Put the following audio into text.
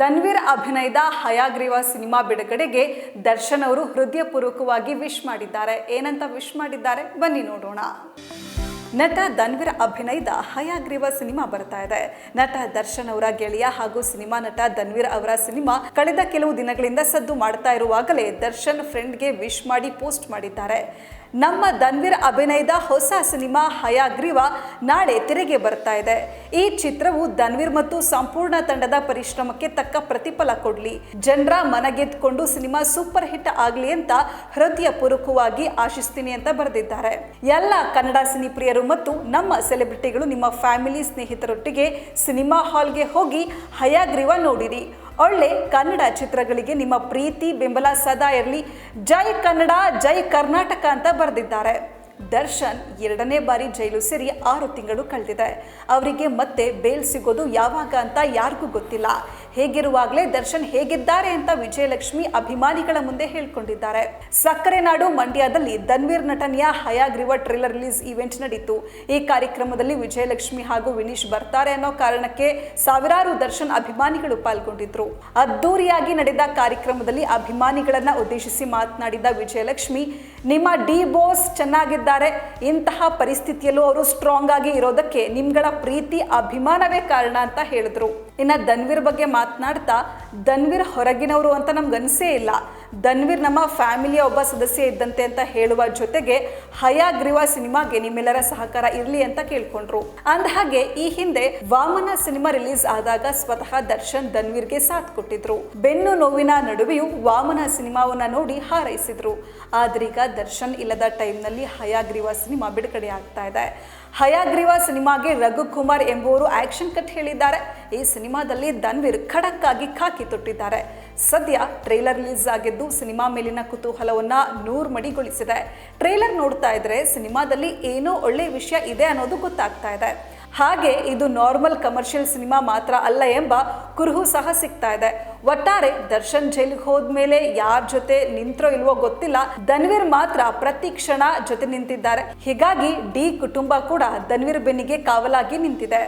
ಧನ್ವೀರ್ ಅಭಿನಯದ ಹಯಗ್ರೀವ ಸಿನಿಮಾ ಬಿಡುಗಡೆಗೆ ದರ್ಶನ್ ಅವರು ಹೃದಯಪೂರ್ವಕವಾಗಿ ವಿಶ್ ಮಾಡಿದ್ದಾರೆ. ಏನಂತ ವಿಶ್ ಮಾಡಿದ್ದಾರೆ ಬನ್ನಿ ನೋಡೋಣ. ನಟ ಧನ್ವೀರ್ ಅಭಿನಯದ ಹಯಗ್ರೀವ ಸಿನಿಮಾ ಬರ್ತಾ ಇದೆ. ನಟ ದರ್ಶನ್ ಅವರ ಗೆಳೆಯ ಹಾಗೂ ಸಿನಿಮಾ ನಟ ಧನ್ವೀರ್ ಅವರ ಸಿನಿಮಾ ಕಳೆದ ಕೆಲವು ದಿನಗಳಿಂದ ಸದ್ದು ಮಾಡ್ತಾ ಇರುವಾಗಲೇ ದರ್ಶನ್ ಫ್ರೆಂಡ್ಗೆ ವಿಶ್ ಮಾಡಿ ಪೋಸ್ಟ್ ಮಾಡಿದ್ದಾರೆ. ನಮ್ಮ ಧನ್ವೀರ್ ಅಭಿನಯದ ಹೊಸ ಸಿನಿಮಾ ಹಯಗ್ರೀವ ನಾಳೆ ತೆರೆಗೆ ಬರ್ತಾ ಇದೆ. ಈ ಚಿತ್ರವು ಧನ್ವೀರ್ ಮತ್ತು ಸಂಪೂರ್ಣ ತಂಡದ ಪರಿಶ್ರಮಕ್ಕೆ ತಕ್ಕ ಪ್ರತಿಫಲ ಕೊಡ್ಲಿ, ಜನರ ಮನಗೆದ್ಕೊಂಡು ಸಿನಿಮಾ ಸೂಪರ್ ಹಿಟ್ ಆಗ್ಲಿ ಅಂತ ಹೃದಯಪೂರ್ವಕವಾಗಿ ಆಶಿಸ್ತೀನಿ ಅಂತ ಬರೆದಿದ್ದಾರೆ. ಎಲ್ಲ ಕನ್ನಡ ಸಿನಿಪ್ರಿಯರು ಮತ್ತು ನಮ್ಮ ಸೆಲೆಬ್ರಿಟಿಗಳು ನಿಮ್ಮ ಫ್ಯಾಮಿಲಿ ಸ್ನೇಹಿತರೊಟ್ಟಿಗೆ ಸಿನಿಮಾ ಹಾಲ್ಗೆ ಹೋಗಿ ಹಯಗ್ರೀವ ನೋಡಿರಿ. ಒಳ್ಳೆ ಕನ್ನಡ ಚಿತ್ರಗಳಿಗೆ ನಿಮ್ಮ ಪ್ರೀತಿ ಬೆಂಬಲ ಸದಾ ಇರಲಿ. ಜೈ ಕನ್ನಡ, ಜೈ ಕರ್ನಾಟಕ ಅಂತ ಬರೆದಿದ್ದಾರೆ. ದರ್ಶನ್ 2ನೇ ಬಾರಿ ಜೈಲು ಸೇರಿ 6 ತಿಂಗಳು ಕಳೆದಿದೆ. ಅವರಿಗೆ ಮತ್ತೆ ಬೇಲ್ ಸಿಗೋದು ಯಾವಾಗ ಅಂತ ಯಾರಿಗೂ ಗೊತ್ತಿಲ್ಲ. ಹೇಗಿರುವಾಗಲೇ ದರ್ಶನ್ ಹೇಗಿದ್ದಾರೆ ಅಂತ ವಿಜಯಲಕ್ಷ್ಮಿ ಅಭಿಮಾನಿಗಳ ಮುಂದೆ ಹೇಳ್ಕೊಂಡಿದ್ದಾರೆ. ಸಕ್ಕರೆ ನಾಡು ಮಂಡ್ಯದಲ್ಲಿ ಧನ್ವೀರ್ ನಟನೆಯ ಹಯಗ್ರೀವ ಟ್ರೇಲರ್ ರಿಲೀಸ್ ಇವೆಂಟ್ ನಡೀತು. ಈ ಕಾರ್ಯಕ್ರಮದಲ್ಲಿ ವಿಜಯಲಕ್ಷ್ಮಿ ಹಾಗೂ ವಿನೀಶ್ ಬರ್ತಾರೆ ಅನ್ನೋ ಕಾರಣಕ್ಕೆ ಸಾವಿರಾರು ದರ್ಶನ್ ಅಭಿಮಾನಿಗಳು ಪಾಲ್ಗೊಂಡಿದ್ರು. ಅದ್ದೂರಿಯಾಗಿ ನಡೆದ ಕಾರ್ಯಕ್ರಮದಲ್ಲಿ ಅಭಿಮಾನಿಗಳನ್ನ ಉದ್ದೇಶಿಸಿ ಮಾತನಾಡಿದ ವಿಜಯಲಕ್ಷ್ಮಿ, ನಿಮ್ಮ ಡಿ ಬಾಸ್ ಚೆನ್ನಾಗಿದ್ದಾರೆ. ಇಂತಹ ಪರಿಸ್ಥಿತಿಯಲ್ಲೂ ಅವರು ಸ್ಟ್ರಾಂಗ್ ಆಗಿ ಇರೋದಕ್ಕೆ ನಿಮ್ಗಳ ಪ್ರೀತಿ ಅಭಿಮಾನವೇ ಕಾರಣ ಅಂತ ಹೇಳಿದ್ರು. ಇನ್ನ ಧನ್ವೀರ್ ಬಗ್ಗೆ ಮಾತನಾಡ್ತಾ, ಧನ್ವೀರ್ ಹೊರಗಿನವರು ಅಂತ ನಮ್ಗೆ ಅನ್ಸೇ ಇಲ್ಲ. ಧನ್ವೀರ್ ನಮ್ಮ ಫ್ಯಾಮಿಲಿಯ ಒಬ್ಬ ಸದಸ್ಯ ಇದ್ದಂತೆ ಅಂತ ಹೇಳುವ ಜೊತೆಗೆ ಹಯಗ್ರೀವ ಸಿನಿಮಾಗೆ ನಿಮ್ಮೆಲ್ಲರ ಸಹಕಾರ ಇರಲಿ ಅಂತ ಕೇಳ್ಕೊಂಡ್ರು. ಅಂದಹಾಗೆ ಈ ಹಿಂದೆ ವಾಮನ ಸಿನಿಮಾ ರಿಲೀಸ್ ಆದಾಗ ಸ್ವತಃ ದರ್ಶನ್ ಧನ್ವೀರ್ಗೆ ಸಾಥ್ ಕೊಟ್ಟಿದ್ರು. ಬೆನ್ನು ನೋವಿನ ನಡುವೆಯೂ ವಾಮನ ಸಿನಿಮಾವನ್ನ ನೋಡಿ ಹಾರೈಸಿದ್ರು. ಆದ್ರೀಗ ದರ್ಶನ್ ಇಲ್ಲದ ಟೈಮ್ನಲ್ಲಿ ಹಯಗ್ರೀವ ಸಿನಿಮಾ ಬಿಡುಗಡೆ ಆಗ್ತಾ ಇದೆ. ಹಯಗ್ರೀವ ಸಿನಿಮಾಗೆ ರಘುಕುಮಾರ್ ಎಂಬುವರು ಆಕ್ಷನ್ ಕಟ್ ಹೇಳಿದ್ದಾರೆ. ಈ ಸಿನಿಮಾದಲ್ಲಿ ಧನ್ವೀರ್ ಖಡಕ್ ಆಗಿ ಖಾಕಿ ತೊಟ್ಟಿದ್ದಾರೆ. ಸದ್ಯ ಟ್ರೇಲರ್ ರಿಲೀಸ್ ಆಗಿದ್ದು ಸಿನಿಮಾ ಮೇಲಿನ ಕುತೂಹಲವನ್ನ 100 ಮಡಿಗೊಳಿಸಿದೆ. ಟ್ರೇಲರ್ ನೋಡ್ತಾ ಇದ್ರೆ ಸಿನಿಮಾದಲ್ಲಿ ಏನೋ ಒಳ್ಳೆ ವಿಷಯ ಇದೆ ಅನ್ನೋದು ಗೊತ್ತಾಗ್ತಾ ಇದೆ. ಹಾಗೆ ಇದು ನಾರ್ಮಲ್ ಕಮರ್ಷಿಯಲ್ ಸಿನಿಮಾ ಮಾತ್ರ ಅಲ್ಲ ಎಂಬ ಕುರುಹು ಸಹ ಸಿಗ್ತಾ ಇದೆ. ಒಟ್ಟಾರೆ ದರ್ಶನ್ ಜೈಲಿಗೆ ಹೋದ್ಮೇಲೆ ಯಾರ ಜೊತೆ ನಿಂತ್ರೋ ಇಲ್ವೋ ಗೊತ್ತಿಲ್ಲ, ಧನ್ವೀರ್ ಮಾತ್ರ ಪ್ರತಿ ಕ್ಷಣ ಜೊತೆ ನಿಂತಿದ್ದಾರೆ. ಹೀಗಾಗಿ ಡಿ ಕುಟುಂಬ ಕೂಡ ಧನ್ವೀರ್ ಬೆನ್ನಿಗೆ ಕಾವಲಾಗಿ ನಿಂತಿದೆ.